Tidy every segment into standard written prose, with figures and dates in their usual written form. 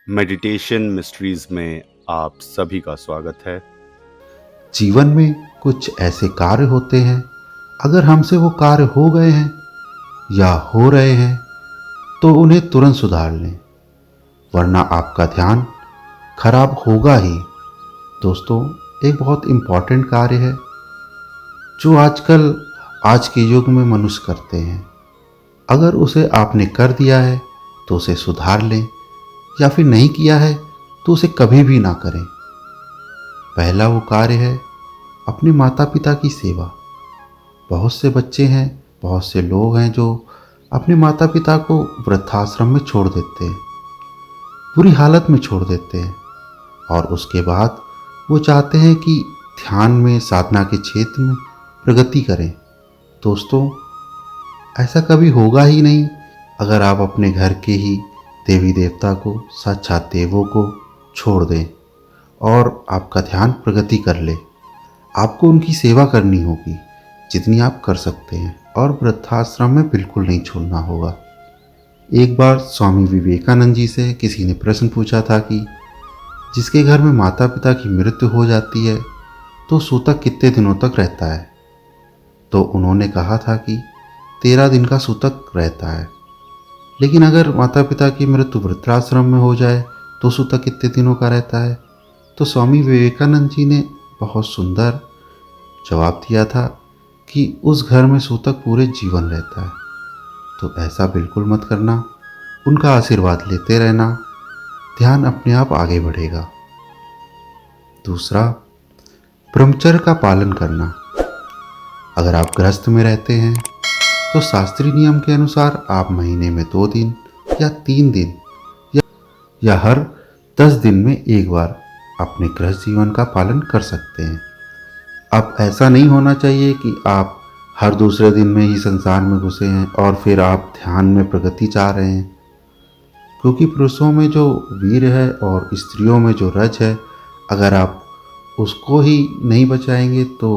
Meditation mysteries में आप सभी का स्वागत है। जीवन में कुछ ऐसे कार्य होते हैं, अगर हमसे वो कार्य हो गए हैं या हो रहे हैं तो उन्हें तुरंत सुधार लें, वरना आपका ध्यान खराब होगा ही। दोस्तों, एक बहुत इम्पॉर्टेंट कार्य है जो आजकल आज के युग में मनुष्य करते हैं। अगर उसे आपने कर दिया है तो उसे सुधार लें, या फिर नहीं किया है तो उसे कभी भी ना करें। पहला वो कार्य है अपने माता पिता की सेवा। बहुत से बच्चे हैं, बहुत से लोग हैं जो अपने माता पिता को वृद्धाश्रम में छोड़ देते हैं, बुरी हालत में छोड़ देते हैं, और उसके बाद वो चाहते हैं कि ध्यान में, साधना के क्षेत्र में प्रगति करें। दोस्तों, ऐसा कभी होगा ही नहीं अगर आप अपने घर के ही देवी देवता को, साक्षात देवों को छोड़ दें और आपका ध्यान प्रगति कर ले। आपको उनकी सेवा करनी होगी जितनी आप कर सकते हैं, और वृद्धाश्रम में बिल्कुल नहीं छोड़ना होगा। एक बार स्वामी विवेकानंद जी से किसी ने प्रश्न पूछा था कि जिसके घर में माता पिता की मृत्यु हो जाती है तो सूतक कितने दिनों तक रहता है। तो उन्होंने कहा था कि 13 दिन का सूतक रहता है। लेकिन अगर माता पिता की मृत्यु वृद्धाश्रम में हो जाए तो सूतक कितने दिनों का रहता है। तो स्वामी विवेकानंद जी ने बहुत सुंदर जवाब दिया था कि उस घर में सूतक पूरे जीवन रहता है। तो ऐसा बिल्कुल मत करना, उनका आशीर्वाद लेते रहना, ध्यान अपने आप आगे बढ़ेगा। दूसरा, ब्रह्मचर्य का पालन करना। अगर आप गृहस्थ में रहते हैं तो शास्त्रीय नियम के अनुसार आप महीने में 2 दिन या 3 दिन या हर 10 दिन में एक बार अपने गृहस्थ जीवन का पालन कर सकते हैं। अब ऐसा नहीं होना चाहिए कि आप हर दूसरे दिन में ही संसार में घुसे हैं और फिर आप ध्यान में प्रगति चाह रहे हैं, क्योंकि पुरुषों में जो वीर है और स्त्रियों में जो रज है, अगर आप उसको ही नहीं बचाएंगे तो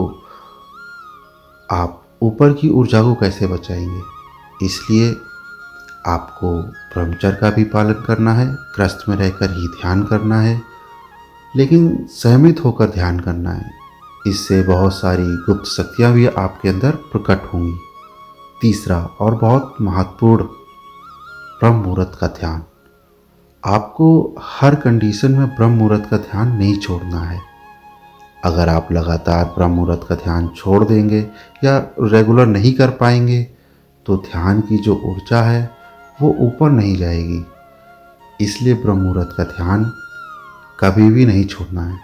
आप ऊपर की ऊर्जा को कैसे बचाएंगे। इसलिए आपको ब्रह्मचर्य का भी पालन करना है, गृहस्थ में रहकर ही ध्यान करना है, लेकिन संयमित होकर ध्यान करना है। इससे बहुत सारी गुप्त शक्तियाँ भी आपके अंदर प्रकट होंगी। तीसरा और बहुत महत्वपूर्ण, ब्रह्म मुहूर्त का ध्यान। आपको हर कंडीशन में ब्रह्म मुहूर्त का ध्यान नहीं छोड़ना है। अगर आप लगातार ब्रह्म मुहूर्त का ध्यान छोड़ देंगे या रेगुलर नहीं कर पाएंगे तो ध्यान की जो ऊर्जा है वो ऊपर नहीं जाएगी। इसलिए ब्रह्म मुहूर्त का ध्यान कभी भी नहीं छोड़ना है।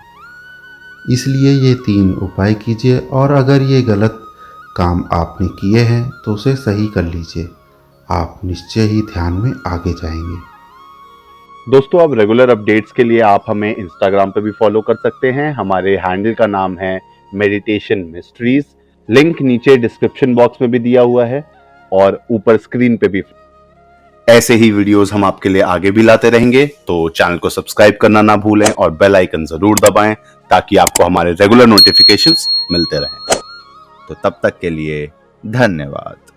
इसलिए ये 3 उपाय कीजिए, और अगर ये गलत काम आपने किए हैं तो उसे सही कर लीजिए। आप निश्चय ही ध्यान में आगे जाएंगे। दोस्तों, अब रेगुलर अपडेट्स के लिए आप हमें इंस्टाग्राम पे भी फॉलो कर सकते हैं। हमारे हैंडल का नाम है मेडिटेशन मिस्ट्रीज। लिंक नीचे डिस्क्रिप्शन बॉक्स में भी दिया हुआ है और ऊपर स्क्रीन पे भी। ऐसे ही वीडियोस हम आपके लिए आगे भी लाते रहेंगे, तो चैनल को सब्सक्राइब करना ना भूलें और बेल आइकन जरूर दबाएं ताकि आपको हमारे रेगुलर नोटिफिकेशंस मिलते रहें। तो तब तक के लिए धन्यवाद।